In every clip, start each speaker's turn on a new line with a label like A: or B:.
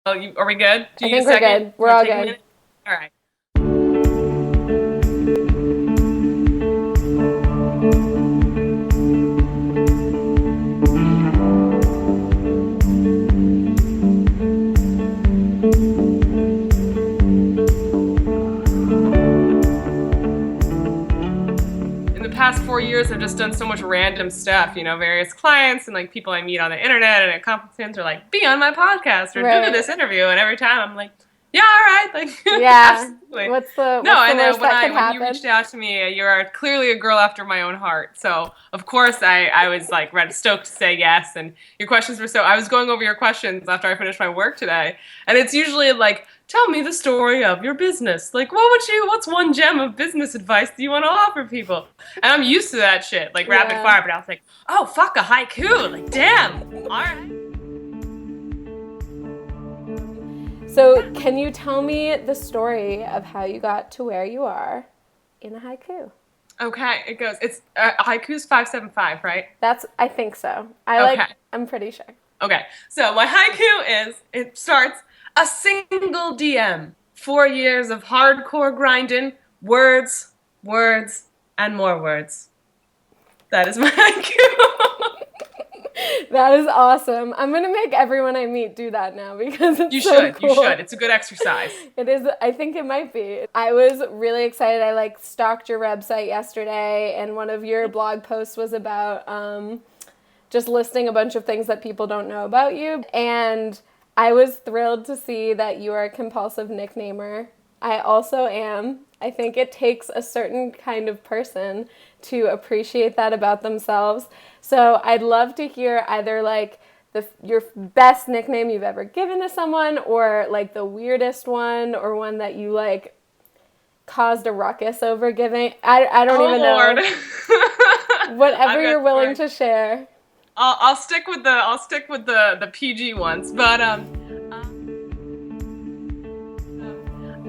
A: Are we good? Do
B: I
A: you need a
B: think we're
A: second?
B: good. We're
A: Want
B: all
A: to take a
B: good.
A: minute? All right. In the past 4 years, I've just done so much random stuff. Various clients and like people I meet on the internet and at conferences are like, "Be on my podcast" or "Do
B: Right.
A: this interview," and every time I'm like, "Yeah, all right, like
B: Yeah.
A: absolutely."
B: What's the
A: No,
B: what's the
A: and
B: worst
A: when
B: that could
A: I when you
B: happen?
A: reached out to me, you are clearly a girl after my own heart. So of course I was like ready, stoked to say yes. And your questions were so. I was going over your questions after I finished my work today, and it's usually like, tell me the story of your business. Like, what's one gem of business advice do you want to offer people? And I'm used to that shit, like rapid
B: Yeah.
A: fire. But I was like, oh fuck, a haiku. Like, damn. All right.
B: So, can you tell me the story of how you got to where you are in a haiku?
A: Okay, it goes. It's haiku's 575, right?
B: I think so.
A: Okay.
B: I'm pretty sure.
A: Okay, so my haiku it starts, a single DM, 4 years of hardcore grinding, words, words, and more words. That is my haiku.
B: That is awesome. I'm going to make everyone I meet do that now because it's
A: You
B: so
A: should, you
B: cool.
A: should. It's a good exercise.
B: It is, I think it might be. I was really excited. I like stalked your website yesterday, and one of your blog posts was about just listing a bunch of things that people don't know about you. And I was thrilled to see that you are a compulsive nicknamer. I also am. I think it takes a certain kind of person to appreciate that about themselves. So I'd love to hear either like your best nickname you've ever given to someone, or like the weirdest one, or one that you like caused a ruckus over giving. I don't
A: Oh
B: even
A: Lord.
B: know. Whatever
A: I've got
B: you're willing
A: stories.
B: to share.
A: I'll stick with the PG ones, but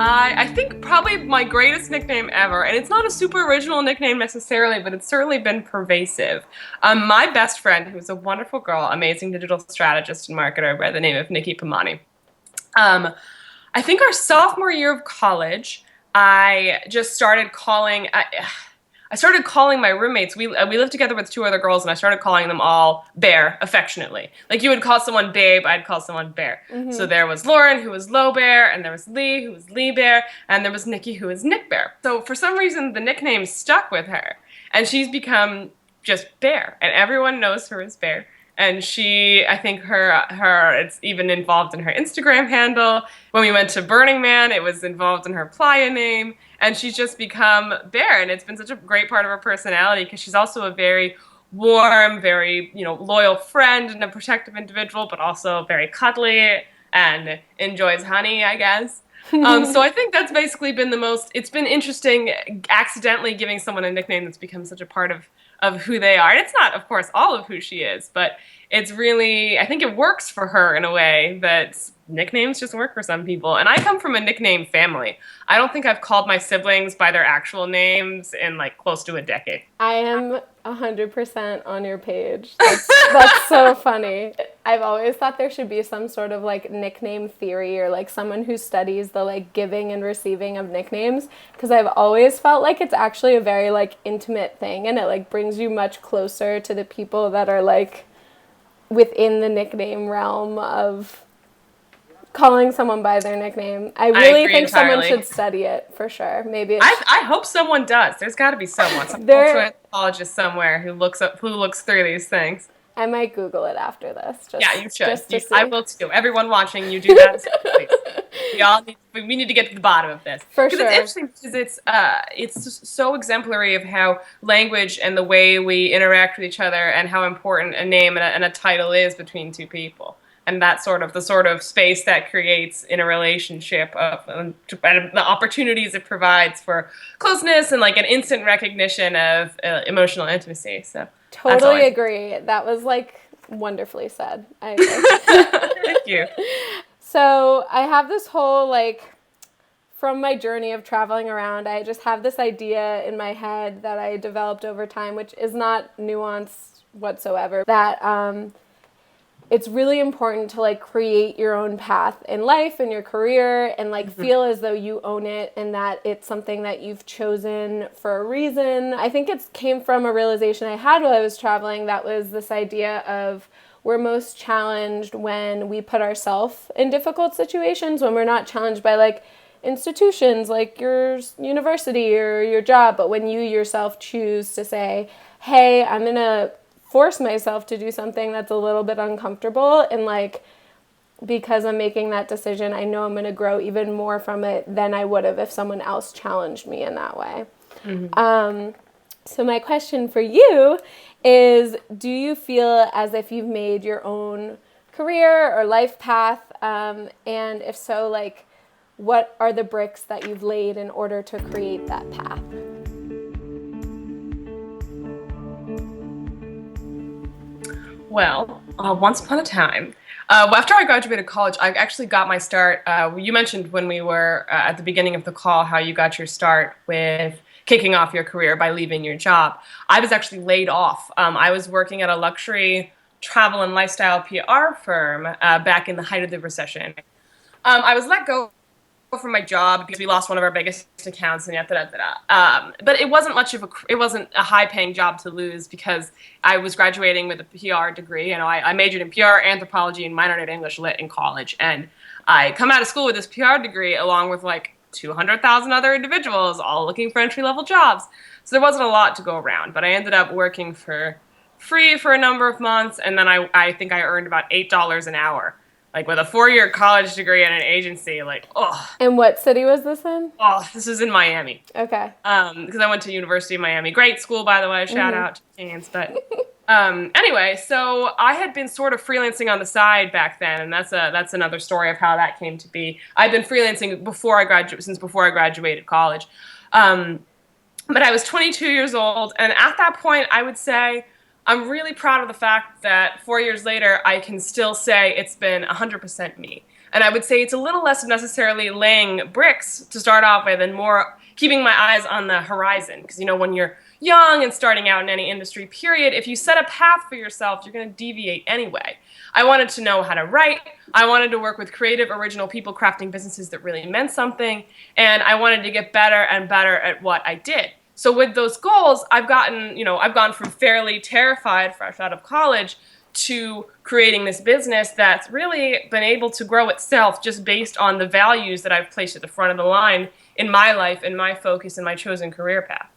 A: I think probably my greatest nickname ever, and it's not a super original nickname necessarily, but it's certainly been pervasive. My best friend, who's a wonderful girl, amazing digital strategist and marketer by the name of Nikki Pamani. Um, I think our sophomore year of college, I just started calling. I started calling my roommates. We lived together with two other girls, and I started calling them all Bear affectionately. Like you would call someone Babe, I'd call someone Bear. So there was Lauren, who was Low Bear, and there was Lee, who was Lee Bear, and there was Nikki, who was Nick Bear. So for some reason, the nickname stuck with her, and she's become just Bear, and everyone knows her as Bear. And I think it's even involved in her Instagram handle. When we went to Burning Man, it was involved in her playa name, and she's just become Bear, and it's been such a great part of her personality because she's also a very warm, very loyal friend and a protective individual, but also very cuddly and enjoys honey, I guess. So I think that's basically been the most. It's been interesting accidentally giving someone a nickname that's become such a part of who they are. And it's not, of course, all of who she is, but it's really, I think it works for her in a way that nicknames just work for some people. And I come from a nickname family. I don't think I've called my siblings by their actual names in like close to a decade.
B: I am 100% on your page. That's so funny. I've always thought there should be some sort of like nickname theory, or like someone who studies the like giving and receiving of nicknames, because I've always felt like it's actually a very like intimate thing, and it like brings you much closer to the people that are like within the nickname realm of calling someone by their nickname. I
A: I
B: really
A: agree
B: think someone
A: entirely.
B: should study it for sure. Maybe
A: I hope someone does. There's got to be someone, some cultural
B: there.
A: anthropologist somewhere who looks through these things.
B: I might Google it after this,
A: Yeah, you should.
B: just to
A: I
B: see.
A: will too. Everyone watching, you do that as well, please. We need to get to the bottom of this
B: For
A: because it's
B: sure.
A: interesting because it's so exemplary of how language and the way we interact with each other and how important a name and a title is between two people, and that the sort of space that creates in a relationship of and the opportunities it provides for closeness and like an instant recognition of emotional intimacy. So that's all
B: Totally
A: I.
B: agree. That was like wonderfully said. I
A: Thank
B: agree.
A: you.
B: So I have this whole like from my journey of traveling around, I just have this idea in my head that I developed over time, which is not nuanced whatsoever. That it's really important to like create your own path in life and your career and like
A: Mhm.
B: feel as though you own it and that it's something that you've chosen for a reason. I think it came from a realization I had while I was traveling, that was this idea of we're most challenged when we put ourselves in difficult situations, when we're not challenged by like institutions like your university or your job, but when you yourself choose to say, hey, I'm going to force myself to do something that's a little bit uncomfortable, and like because I'm making that decision, I know I'm going to grow even more from it than I would have if someone else challenged me in that way.
A: Mhm.
B: So my question for you is, do you feel as if you've made your own career or life path? And if so, like, what are the bricks that you've laid in order to create that path?
A: Well, once upon a time, after I graduated college, I actually got my start. You mentioned when we were at the beginning of the call how you got your start with kicking off your career by leaving your job. I was actually laid off. I was working at a luxury travel and lifestyle PR firm back in the height of the recession. I was let go from my job because we lost one of our biggest accounts and yada, yada, yada. But it wasn't much of a, it wasn't a high paying job to lose because I was graduating with a PR degree. You know, I majored in PR, anthropology, and minored in English lit in college. And I come out of school with this PR degree along with like 200,000 other individuals all looking for entry level jobs. So there wasn't a lot to go around, but I ended up working for free for a number of months. And then I think I earned about $8 an hour, like with a 4-year college degree and an agency. Like,
B: And what city was this in?
A: this was in Miami.
B: Okay.
A: Because I went to University of Miami. Great school, by the way. Shout out to Canes. But anyway, so I had been sort of freelancing on the side back then, and that's another story of how that came to be. I'd been freelancing since before I graduated college. Um, but I was 22 years old, and at that point, I would say I'm really proud of the fact that 4 years later, I can still say it's been 100% me. And I would say it's a little less of necessarily laying bricks to start off with and more keeping my eyes on the horizon. Because, you know, when you're young and starting out in any industry, period, if you set a path for yourself, you're going to deviate anyway. I wanted to know how to write. I wanted to work with creative, original people crafting businesses that really meant something. And I wanted to get better and better at what I did. So with those goals, I've gone from fairly terrified, fresh out of college, to creating this business that's really been able to grow itself just based on the values that I've placed at the front of the line in my life and my focus and my chosen career path.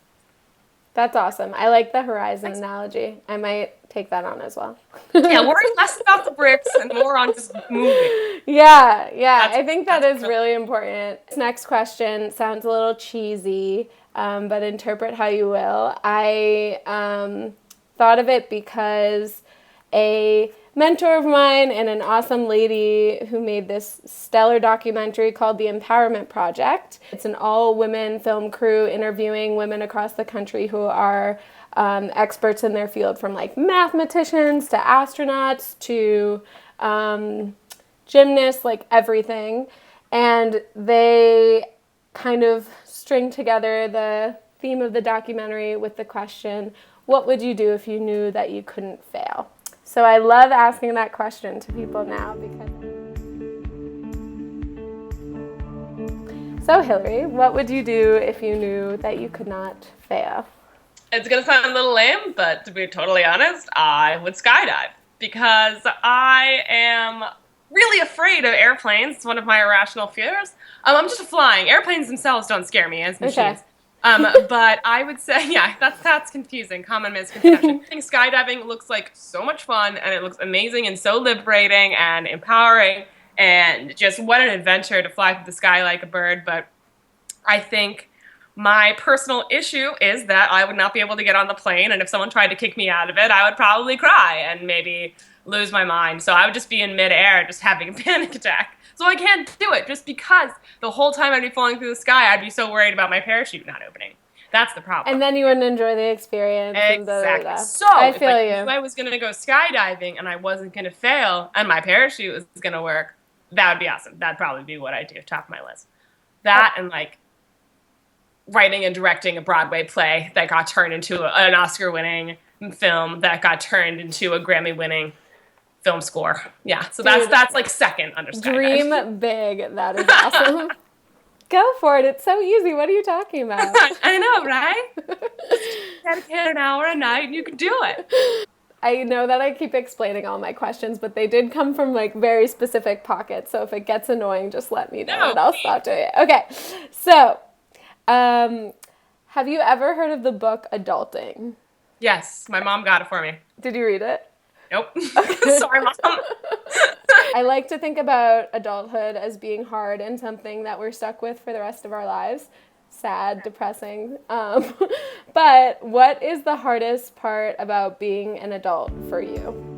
B: That's awesome. I like the horizon
A: Thanks.
B: analogy. I might take that on as well.
A: Yeah, worry less about the bricks and more on just moving.
B: Yeah,
A: That's
B: I think that
A: that's
B: is
A: really
B: really important. This next question sounds a little cheesy, but interpret how you will. I thought of it because a mentor of mine and an awesome lady who made this stellar documentary called The Empowerment Project. It's an all-women film crew interviewing women across the country who are experts in their field, from like mathematicians to astronauts to gymnasts, like everything. And they kind of string together the theme of the documentary with the question, what would you do if you knew that you couldn't fail? So I love asking that question to people now because... So Hillary, what would you do if you knew that you could not fail?
A: It's gonna sound a little lame, but to be totally honest, I would skydive because I am really afraid of airplanes. It's one of my irrational fears. I'm just flying. Airplanes themselves don't scare me as
B: Okay.
A: machines. But I would say, yeah, that's confusing. Common misconception. I think skydiving looks like so much fun, and it looks amazing and so liberating and empowering, and just what an adventure to fly through the sky like a bird. But I think my personal issue is that I would not be able to get on the plane, and if someone tried to kick me out of it, I would probably cry and maybe lose my mind. So I would just be in midair, just having a panic attack. So I can't do it just because the whole time I'd be falling through the sky, I'd be so worried about my parachute not opening. That's the problem.
B: And then you wouldn't enjoy the experience. And
A: Exactly.
B: da, da, da.
A: So
B: I
A: if
B: feel
A: I
B: you.
A: knew I was going to go skydiving and I wasn't going to fail and my parachute was going to work, that would be awesome. That'd probably be what I do, top of my list. That and like writing and directing a Broadway play that got turned into an Oscar-winning film that got turned into a Grammy-winning film score. Yeah, so
B: Dude,
A: that's like second under skydive.
B: dream big. That is awesome. Go for it. It's so easy. What are you talking about?
A: I know, right? Just dedicate an hour a night and you can do it.
B: I know that I keep explaining all my questions, but they did come from like very specific pockets. So if it gets annoying, just let me know
A: No,
B: and I'll stop doing it. Okay. So, um, have you ever heard of the book Adulting?
A: yes, my mom got it for me.
B: Did you read it?
A: Nope. Sorry, mom.
B: I like to think about adulthood as being hard and something that we're stuck with for the rest of our lives. Sad, depressing. But what is the hardest part about being an adult for you?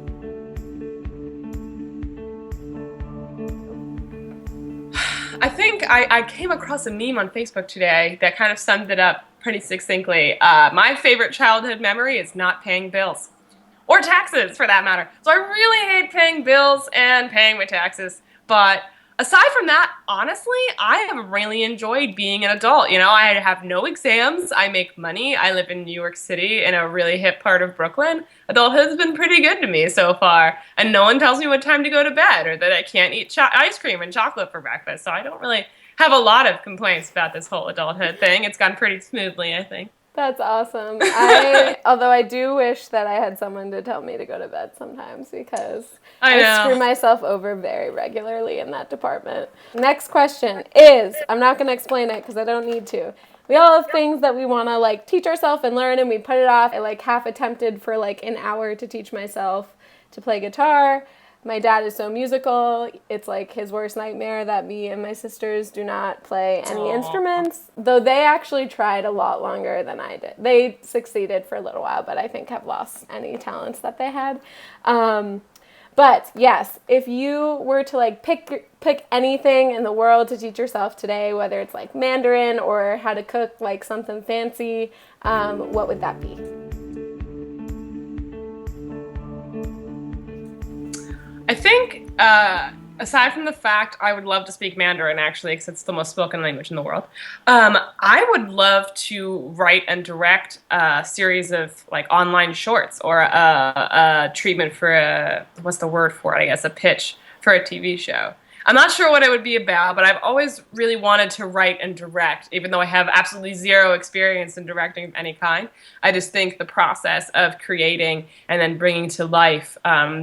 A: I think I came across a meme on Facebook today that kind of summed it up pretty succinctly. My favorite childhood memory is not paying bills. Or taxes, for that matter. So I really hate paying bills and paying my taxes. But aside from that, honestly, I have really enjoyed being an adult. You know, I have no exams. I make money. I live in New York City in a really hip part of Brooklyn. Adulthood's been pretty good to me so far. And no one tells me what time to go to bed or that I can't eat ice cream and chocolate for breakfast. So I don't really have a lot of complaints about this whole adulthood thing. It's gone pretty smoothly, I think.
B: That's awesome. Although I do wish that I had someone to tell me to go to bed sometimes because
A: I
B: I
A: know.
B: screw myself over very regularly in that department. Next question is, I'm not going to explain it because I don't need to. We all have things that we want to like teach ourselves and learn and we put it off. I like half attempted for like an hour to teach myself to play guitar. My dad is so musical. It's like his worst nightmare that me and my sisters do not play any
A: Aw.
B: instruments, though they actually tried a lot longer than I did. They succeeded for a little while, but I think have lost any talents that they had. But yes, if you were to like pick anything in the world to teach yourself today, whether it's like Mandarin or how to cook like something fancy, what would that be?
A: I think, aside from the fact I would love to speak Mandarin, actually, because it's the most spoken language in the world, I would love to write and direct a series of like online shorts or a treatment for a, what's the word for it? I guess a pitch for a TV show. I'm not sure what it would be about, but I've always really wanted to write and direct, even though I have absolutely zero experience in directing of any kind. I just think the process of creating and then bringing to life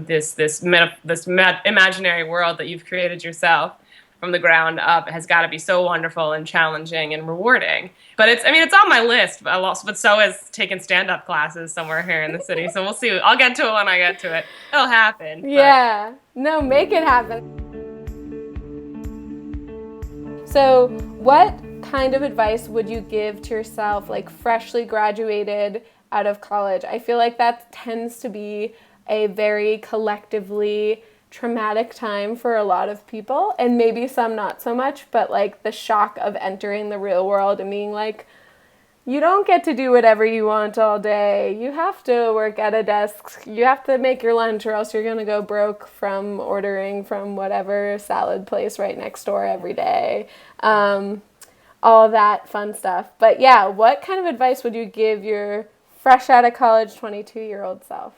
A: this imaginary world that you've created yourself from the ground up has got to be so wonderful and challenging and rewarding. But it's, I mean, it's on my list, but so is taking stand-up classes somewhere here in the city. So we'll see. I'll get to it when I get to it. It'll happen. But
B: Yeah, no, make it happen. So, what kind of advice would you give to yourself, like freshly graduated out of college? I feel like that tends to be a very collectively traumatic time for a lot of people, and maybe some not so much, but like the shock of entering the real world and being like, you don't get to do whatever you want all day. You have to work at a desk. You have to make your lunch or else you're going to go broke from ordering from whatever salad place right next door every day. Um, all that fun stuff. But yeah, what kind of advice would you give your fresh out of college 22-year-old self?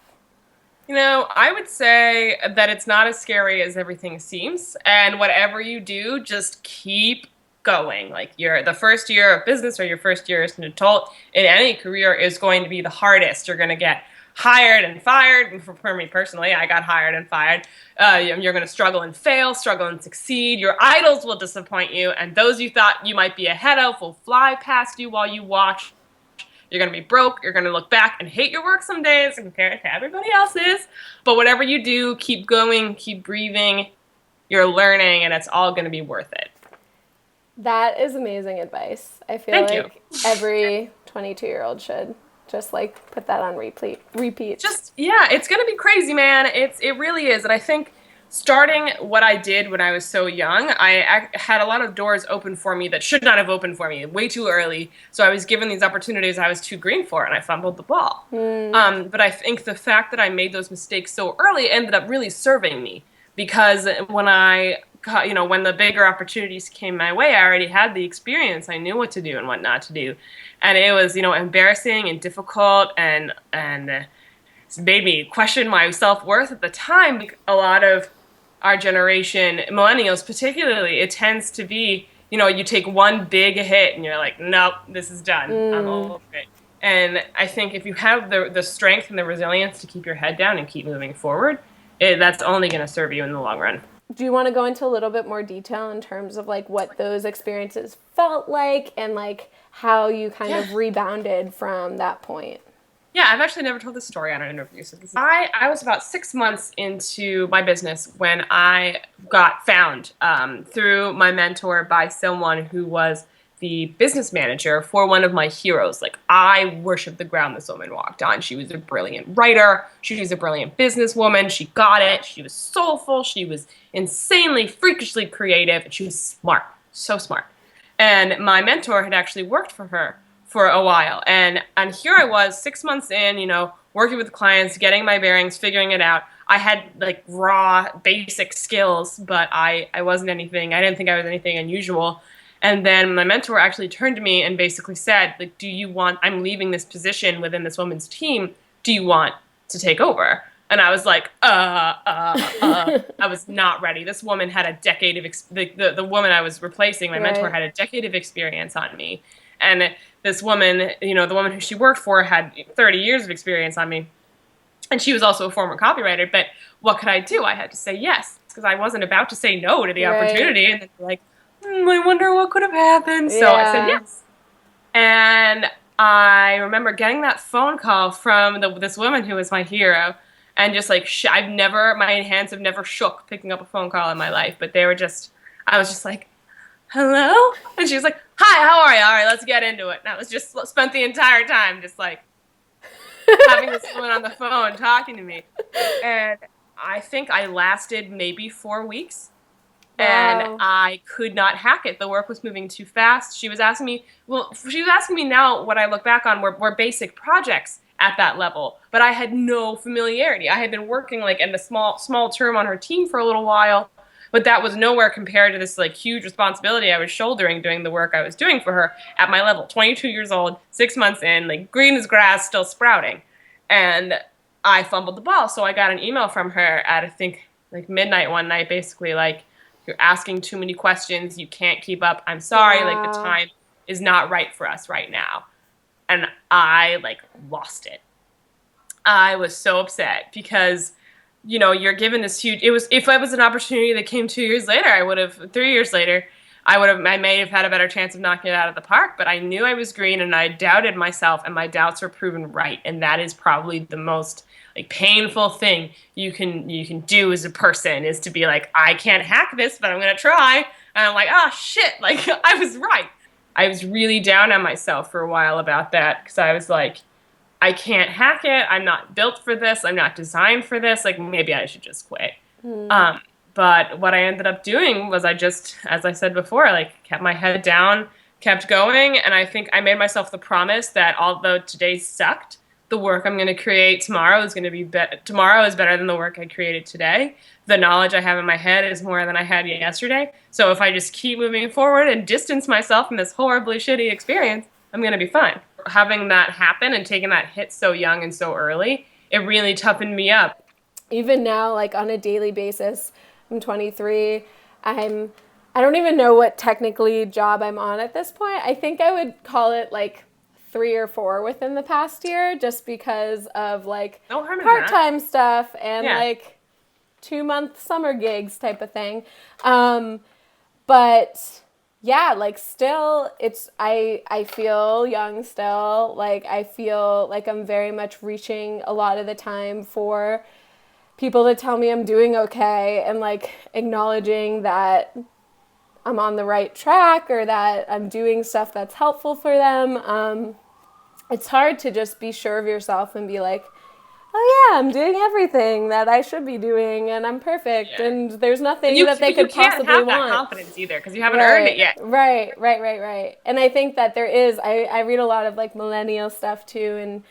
A: you know, I would say that it's not as scary as everything seems. And whatever you do, just keep going. Like the first year of business or your first year as an adult in any career is going to be the hardest. You're going to get hired and fired. And for me personally, I got hired and fired. You're going to struggle and fail, struggle and succeed. Your idols will disappoint you, and those you thought you might be ahead of will fly past you while you watch. You're going to be broke. You're going to look back and hate your work some days and compare it to everybody else's. But whatever you do, keep going, keep breathing. You're learning, and it's all going to be worth it.
B: That is amazing advice. I feel
A: Thank you.
B: like every 22-year-old should just like put that on repeat.
A: Just, yeah, it's going to be crazy, man. It really is. And I think starting what I did when I was so young, I had a lot of doors open for me that should not have opened for me way too early. So I was given these opportunities I was too green for, and I fumbled the ball. But I think the fact that I made those mistakes so early ended up really serving me because when the bigger opportunities came my way, I already had the experience. I knew what to do and what not to do. And it was, embarrassing and difficult and made me question my self-worth at the time. A lot of our generation, millennials particularly, it tends to be, you take one big hit and you're like, nope, this is done. I'm over it. And I think if you have the strength and the resilience to keep your head down and keep moving forward, that's only going to serve you in the long run.
B: Do you want to go into a little bit more detail in terms of like what those experiences felt like and like how you kind
A: Yeah.
B: of rebounded from that point?
A: Yeah, I've actually never told this story on an interview. So I was about 6 months into my business when I got found through my mentor by someone who was the business manager for one of my heroes. Like, I worshiped the ground this woman walked on. She was a brilliant writer. She was a brilliant businesswoman. She got it. She was soulful. She was insanely, freakishly creative. And she was smart, so smart. And my mentor had actually worked for her for a while. And here I was 6 months in, working with clients, getting my bearings, figuring it out. I had like raw basic skills, but I wasn't anything. I didn't think I was anything unusual. And then my mentor actually turned to me and basically said, like, I'm leaving this position within this woman's team. Do you want to take over? And I was like, I was not ready. This woman had a decade of, the woman I was replacing, my mentor,
B: Right.
A: had a decade of experience on me. And this woman, the woman who she worked for had 30 years of experience on me. And she was also a former copywriter. But what could I do? I had to say yes, because I wasn't about to say no to the
B: Right.
A: opportunity. And then be like, I wonder what could have happened. So I said
B: Yeah.
A: yes. And I remember getting that phone call from this woman who was my hero. And just like, my hands have never shook picking up a phone call in my life. But I was just like, hello? And she was like, hi, how are you? All right, let's get into it. And I was just spent the entire time just like having this woman on the phone talking to me. And I think I lasted maybe 4 weeks and
B: Wow.
A: I could not hack it. The work was moving too fast. She was asking me now what I look back on were basic projects at that level, but I had no familiarity. I had been working like in a small term on her team for a little while, but that was nowhere compared to this like huge responsibility I was shouldering doing the work I was doing for her at my level. 22 years old, 6 months in, like green as grass, still sprouting. And I fumbled the ball. So I got an email from her at I think like midnight one night, basically like, you're asking too many questions. You can't keep up. I'm sorry. Like, the
B: Wow.
A: time is not right for us right now. And I like lost it. I was so upset because, you're given this if I was an opportunity that came 2 years later, 3 years later, I may have had a better chance of knocking it out of the park, but I knew I was green and I doubted myself and my doubts were proven right. And that is probably the most like painful thing you can do as a person, is to be like, I can't hack this, but I'm going to try. And I'm like, oh shit. Like, I was right. I was really down on myself for a while about that, because I was like, I can't hack it. I'm not built for this. I'm not designed for this. Like, maybe I should just quit. Um, but what I ended up doing was I just, as I said before, like kept my head down, kept going. And I think I made myself the promise that although today sucked, the work I'm going to create tomorrow is going to be better. Tomorrow is better than the work I created today. The knowledge I have in my head is more than I had yesterday. So if I just keep moving forward and distance myself from this horribly shitty experience, I'm going to be fine. Having that happen and taking that hit so young and so early, it really toughened me up.
B: Even now, like on a daily basis, I'm 23. I'm I don't even know what technically job I'm on at this point. I think I would call it like 3 or 4 within the past year, just because of like
A: No harm in that.
B: part-time stuff and
A: Yeah.
B: like 2 month summer gigs type of thing. But yeah, like still I feel young still. Like I feel like I'm very much reaching a lot of the time for people to tell me I'm doing okay and like acknowledging that I'm on the right track or that I'm doing stuff that's helpful for them. It's hard to just be sure of yourself and be like, oh yeah, I'm doing everything that I should be doing and I'm perfect
A: Yeah.
B: and there's
A: And
B: nothing
A: you
B: that they
A: you
B: could
A: can't
B: possibly
A: have that
B: want.
A: confidence either, because you haven't earned it
B: Right,
A: yet.
B: right. And I think that there is, I read a lot of like millennial stuff too,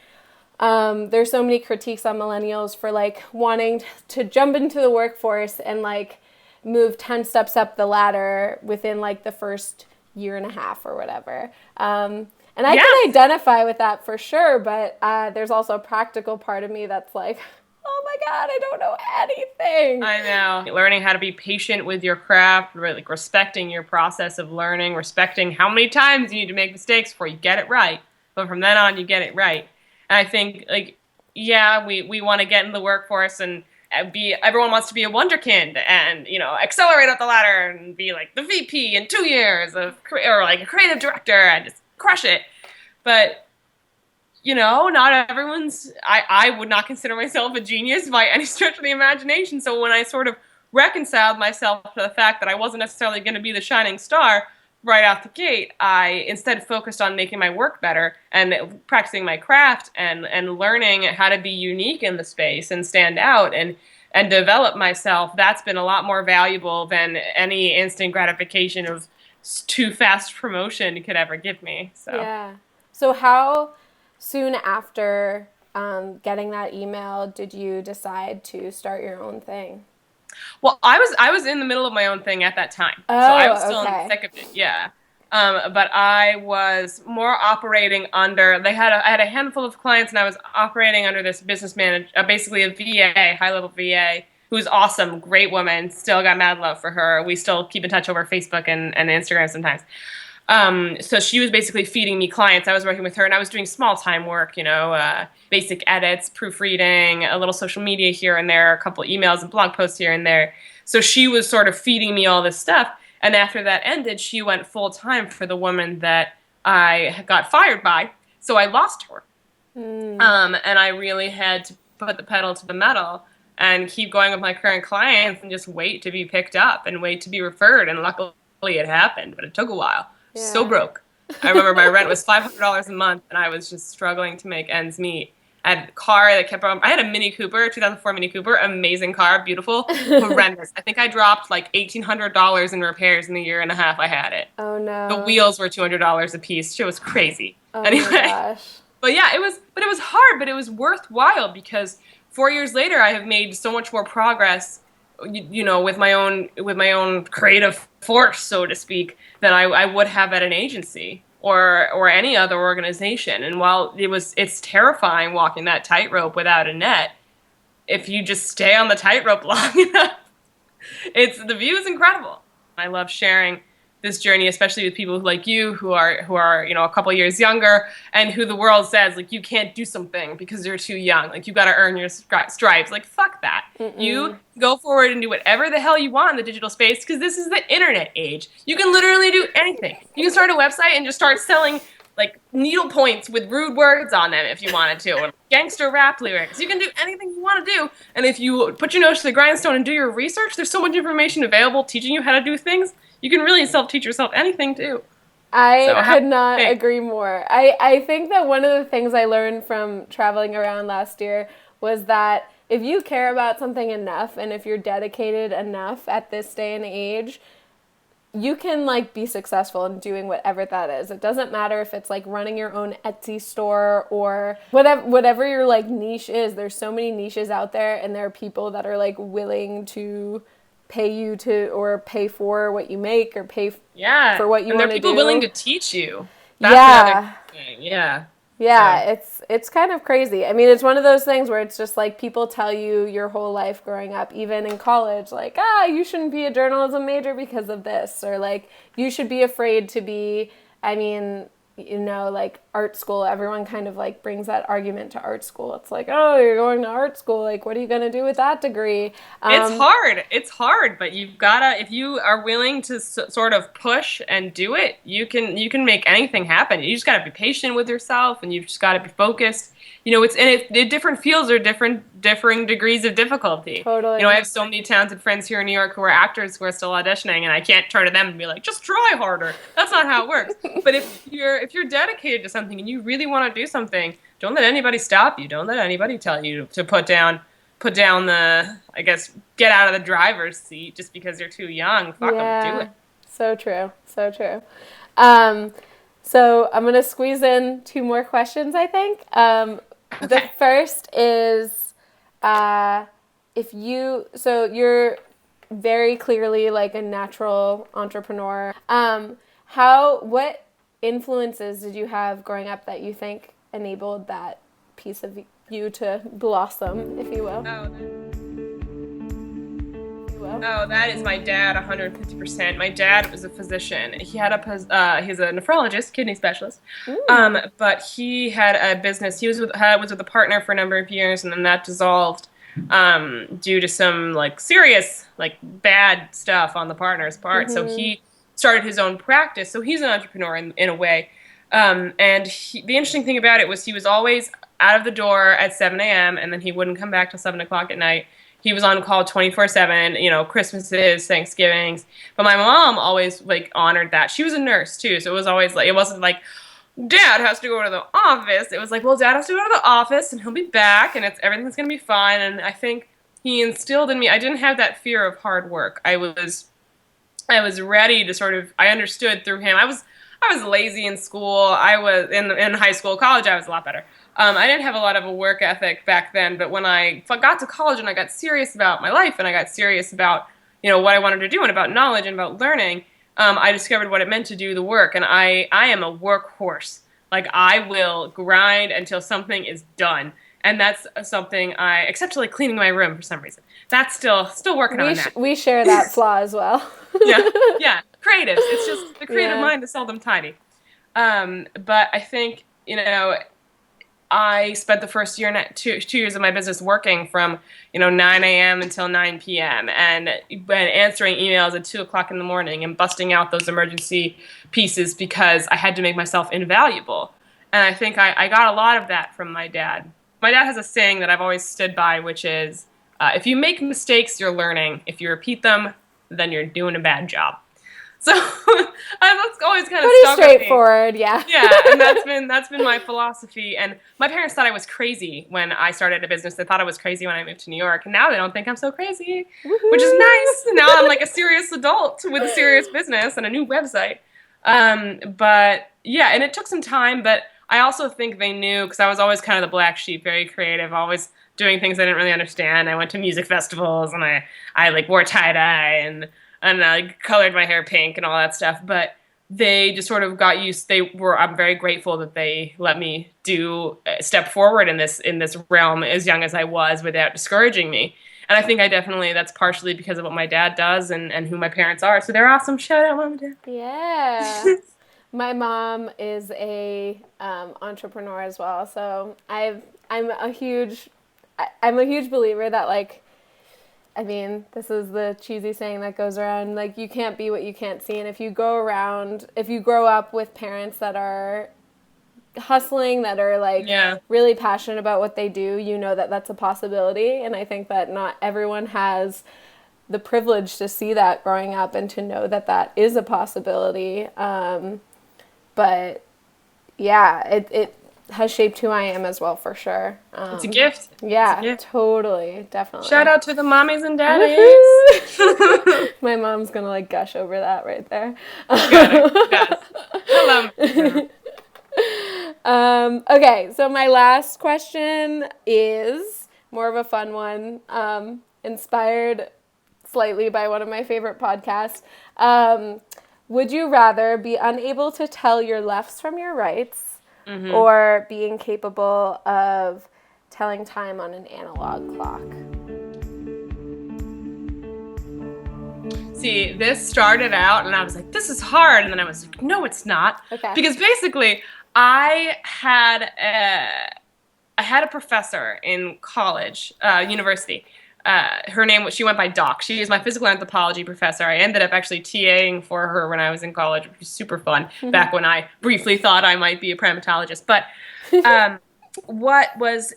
B: and there's so many critiques on millennials for like wanting to jump into the workforce and like move 10 steps up the ladder within like the first year and a half or whatever. And I can
A: Yes.
B: identify with that for sure, but there's also a practical part of me that's like, oh my God, I don't know anything.
A: I know. Learning how to be patient with your craft, really, like respecting your process of learning, respecting how many times you need to make mistakes before you get it right. But from then on, you get it right. And I think, like, yeah, we want to get in the workforce and everyone wants to be a wonderkind and, accelerate up the ladder and be like the VP in 2 years or like a creative director and just crush it. But not everyone's, I would not consider myself a genius by any stretch of the imagination. So when I sort of reconciled myself to the fact that I wasn't necessarily going to be the shining star right out the gate, I instead focused on making my work better and practicing my craft and learning how to be unique in the space and stand out and develop myself. That's been a lot more valuable than any instant gratification of too fast promotion could ever give me. So.
B: Yeah. So how soon after getting that email did you decide to start your own thing?
A: Well, I was in the middle of my own thing at that time, so I was
B: Oh,
A: still in the
B: okay.
A: thick of it. Yeah, but I was more operating under. I had a handful of clients, and I was operating under this business manager, basically a VA, high level VA, who's awesome, great woman. Still got mad love for her. We still keep in touch over Facebook and Instagram sometimes. So she was basically feeding me clients. I was working with her, and I was doing small time work, basic edits, proofreading, a little social media here and there, a couple emails and blog posts here and there. So she was sort of feeding me all this stuff. And after that ended, she went full time for the woman that I got fired by. So I lost her.
B: Mm.
A: And I really had to put the pedal to the metal and keep going with my current clients and just wait to be picked up and wait to be referred. And luckily it happened, but it took a while. So
B: Yeah.
A: broke. I remember my rent was $500 a month, and I was just struggling to make ends meet. I had a car that kept on. I had a Mini Cooper, 2004 Mini Cooper, amazing car, beautiful, horrendous. I think I dropped like $1,800 in repairs in the year and a half I had it.
B: Oh
A: The
B: no.
A: wheels were $200 a piece. Shit was crazy.
B: Oh my
A: Anyway,
B: gosh.
A: but yeah, it was hard, but it was worthwhile because 4 years later, I have made so much more progress, with my own creative force, so to speak, than I would have at an agency or any other organization. And while it's terrifying walking that tightrope without a net, if you just stay on the tightrope long enough, the view is incredible. I love sharing this journey, especially with people like you who are a couple years younger and who the world says like you can't do something because you're too young. Like you got to earn your stripes. Like fuck that. You
B: Mm-mm.
A: go forward and do whatever the hell you want in the digital space because this is the internet age. You can literally do anything. You can start a website and just start selling like needle points with rude words on them if you wanted to, or gangster rap lyrics. You can do anything you want to do. And if you put your nose to the grindstone and do your research, there's so much information available teaching you how to do things. You can really self-teach yourself anything too. So
B: I
A: how
B: could
A: do
B: not
A: you think?
B: agree more. I think that one of the things I learned from traveling around last year was that if you care about something enough and if you're dedicated enough at this day and age, you can like be successful in doing whatever that is. It doesn't matter if it's like running your own Etsy store or whatever your like niche is. There's so many niches out there and there are people that are like willing to pay you to or pay for what you make or
A: Yeah.
B: for what you
A: And there
B: want
A: are
B: to
A: people willing
B: do.
A: to teach you. That's another
B: Yeah.
A: thing. Yeah.
B: Yeah,
A: So
B: it's kind of crazy. I mean, it's one of those things where it's just like people tell you your whole life growing up, even in college, like, you shouldn't be a journalism major because of this, or like, you should be afraid to be, I mean, like art school, everyone kind of like brings that argument to art school. It's like, oh, you're going to art school, like, what are you going to do with that degree?
A: it's
B: Um,
A: hard. It's hard, but you've gotta, if you are willing to sort of push and do it, you can make anything happen. You just gotta be patient with yourself, and you've just gotta be focused. Different fields are differing degrees of difficulty. I
B: totally.
A: have so many talented friends here in New York who are actors who are still auditioning, and I can't turn to them and be like, just try harder. That's not how it works. But if you're dedicated to something and you really want to do something, don't let anybody stop you. Don't let anybody tell you to put down the, I guess, get out of the driver's seat just because you're too young. Fuck them, do
B: Yeah,
A: it.
B: so true, so true. Um, so I'm gonna squeeze in two more questions, I think. The
A: Okay.
B: first is, uh, so you're very clearly like a natural entrepreneur. What influences did you have growing up that you think enabled that piece of you to blossom, if you will?
A: Oh, that is my dad, 150%. My dad was a physician. He's a nephrologist, kidney specialist. But he had a business. He was with a partner for a number of years, and then that dissolved due to some like serious like bad stuff on the partner's part. So he started his own practice. So he's an entrepreneur in a way. The interesting thing about it was he was always out of the door at 7 a.m. and then he wouldn't come back till 7 o'clock at night. He was on call 24/7, Christmases, Thanksgivings. But my mom always like honored that. She was a nurse too, so it was always like, it wasn't like Dad has to go to the office. It was like, well, Dad has to go to the office and he'll be back and everything's gonna be fine. And I think he instilled in me, I didn't have that fear of hard work. I was ready to I understood through him. I was lazy in school. I was in high school, college. I was a lot better. I didn't have a lot of a work ethic back then, but when I got to college and I got serious about my life and I got serious about what I wanted to do and about knowledge and about learning, I discovered what it meant to do the work. And I am a workhorse. Like I will grind until something is done. And that's something except to like cleaning my room for some reason. That's still working on that.
B: We share that flaw as well.
A: Yeah. Creatives. It's just the creative mind is seldom tidy. But I think, I spent the first two years of my business working from, 9 a.m. until 9 p.m. and answering emails at 2 o'clock in the morning and busting out those emergency pieces because I had to make myself invaluable. And I think I got a lot of that from my dad. My dad has a saying that I've always stood by, which is, if you make mistakes, you're learning. If you repeat them, then you're doing a bad job. So that's always kind of
B: pretty straightforward, yeah.
A: Yeah, and that's been my philosophy. And my parents thought I was crazy when I started a business. They thought I was crazy when I moved to New York, and now they don't think I'm so crazy, which is nice. Now I'm like a serious adult with a serious business and a new website. But yeah, and it took some time, but I also think they knew because I was always kind of the black sheep, very creative, always doing things I didn't really understand. I went to music festivals and I like wore tie-dye and I colored my hair pink and all that stuff. But they just sort of got used. I'm very grateful that they let me step forward in this realm as young as I was without discouraging me. And I think that's partially because of what my dad does and who my parents are. So they're awesome. Shout out, Mom and Dad.
B: Yeah. My mom is a entrepreneur as well. So I'm a huge believer that this is the cheesy saying that goes around, like, you can't be what you can't see. And if you grow up with parents that are hustling, that are really passionate about what they do, that's a possibility. And I think that not everyone has the privilege to see that growing up and to know that is a possibility. But yeah, it has shaped who I am as well, for sure.
A: It's a gift.
B: Yeah, a gift. Totally, definitely.
A: Shout out to the mommies and daddies.
B: My mom's gonna gush over that right there.
A: Got it.
B: Okay, so my last question is more of a fun one, inspired slightly by one of my favorite podcasts. Would you rather be unable to tell your lefts from your rights, or being capable of telling time on an analog clock?
A: See, this started out and I was like, this is hard. And then I was like, no, it's not.
B: Okay.
A: Because basically I had a professor in college, university. She went by Doc. She is my physical anthropology professor. I ended up actually TAing for her when I was in college, which was super fun, back when I briefly thought I might be a primatologist. But what was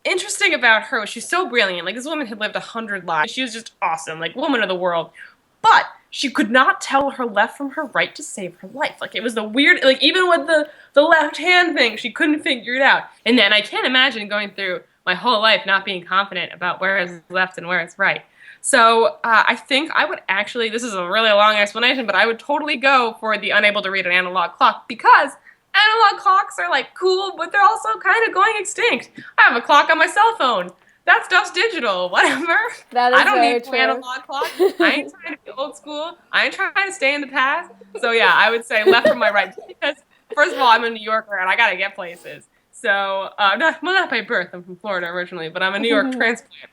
A: interesting about her was she's so brilliant. Like, this woman had lived 100 lives. She was just awesome, like, woman of the world. But she could not tell her left from her right to save her life. Like, it was the weird, like, even with the left hand thing, she couldn't figure it out. And then I can't imagine going through my whole life not being confident about where is left and where is right. So I think I would actually, this is a really long explanation, but I would totally go for the unable to read an analog clock, because analog clocks are like cool, but they're also kind of going extinct. I have a clock on my cell phone. That stuff's digital, whatever.
B: That is
A: I don't need
B: true.
A: an analog clock. I ain't trying to be old school. I ain't trying to stay in the past. So yeah, I would say left from my right, because First of all, I'm a New Yorker and I gotta get places. So, not by birth. I'm from Florida originally, but I'm a New York transplant.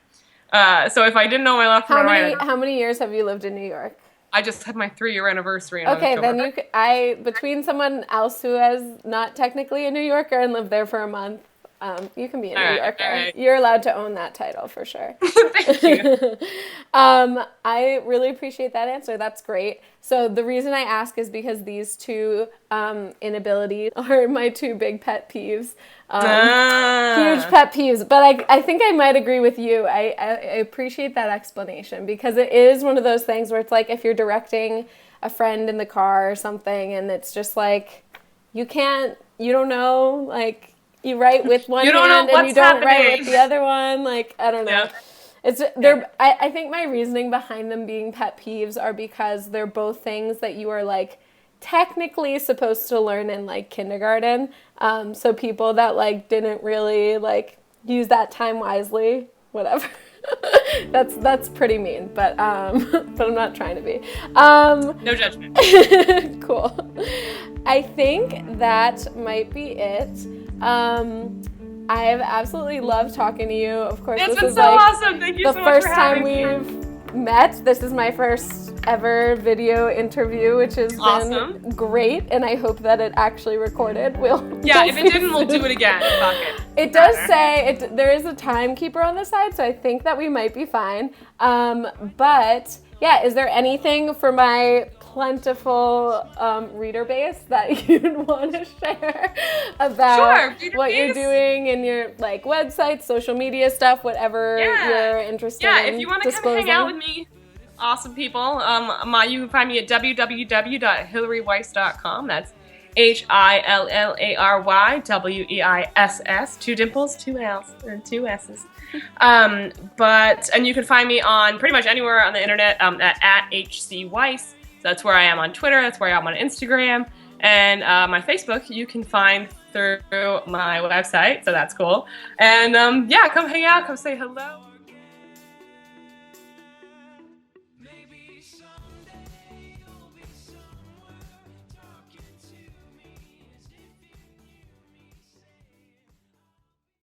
A: So if I didn't know my left from my right,
B: How many years have you lived in New York?
A: I just had my 3-year anniversary in
B: Okay,
A: October.
B: then between someone else who is not technically a New Yorker and lived there for a month, you can be a New Yorker.
A: All right.
B: You're allowed to own that title for sure.
A: Thank you.
B: I really appreciate that answer. That's great. So the reason I ask is because these two inabilities are my two big pet peeves. Huge pet peeves. But I think I might agree with you. I appreciate that explanation because it is one of those things where it's like if you're directing a friend in the car or something and it's just like you don't know, like you write with one hand and you don't write with the other one. Like, I don't know. Yeah. I think my reasoning behind them being pet peeves are because they're both things that you are like technically supposed to learn in like kindergarten. So people that like didn't really like use that time wisely, whatever. That's pretty mean, but I'm not trying to be.
A: No judgment.
B: Cool. I think that might be it. I have absolutely loved talking to you. Of course,
A: It's
B: this
A: been
B: is
A: so
B: like
A: awesome. Thank you so much for having me.
B: the first time we've met. This is my first ever video interview, which has been great, and I hope that it actually recorded.
A: If it didn't, we'll do it again. Fuck it.
B: It does say there is a timekeeper on the side, so I think that we might be fine. But yeah, is there anything for my plentiful reader base that you'd want to share about what you're doing in your like website, social media stuff, whatever you're interested in?
A: Yeah, if you want to come hang out with me, awesome people, you can find me at www.hillaryweiss.com. That's HILLARYWEISS, 2 dimples, 2 L's, and 2 S's. And you can find me on pretty much anywhere on the internet at HC Weiss. So that's where I am on Twitter. That's where I am on Instagram. And my Facebook you can find through my website. So that's cool. And come hang out. Come say hello.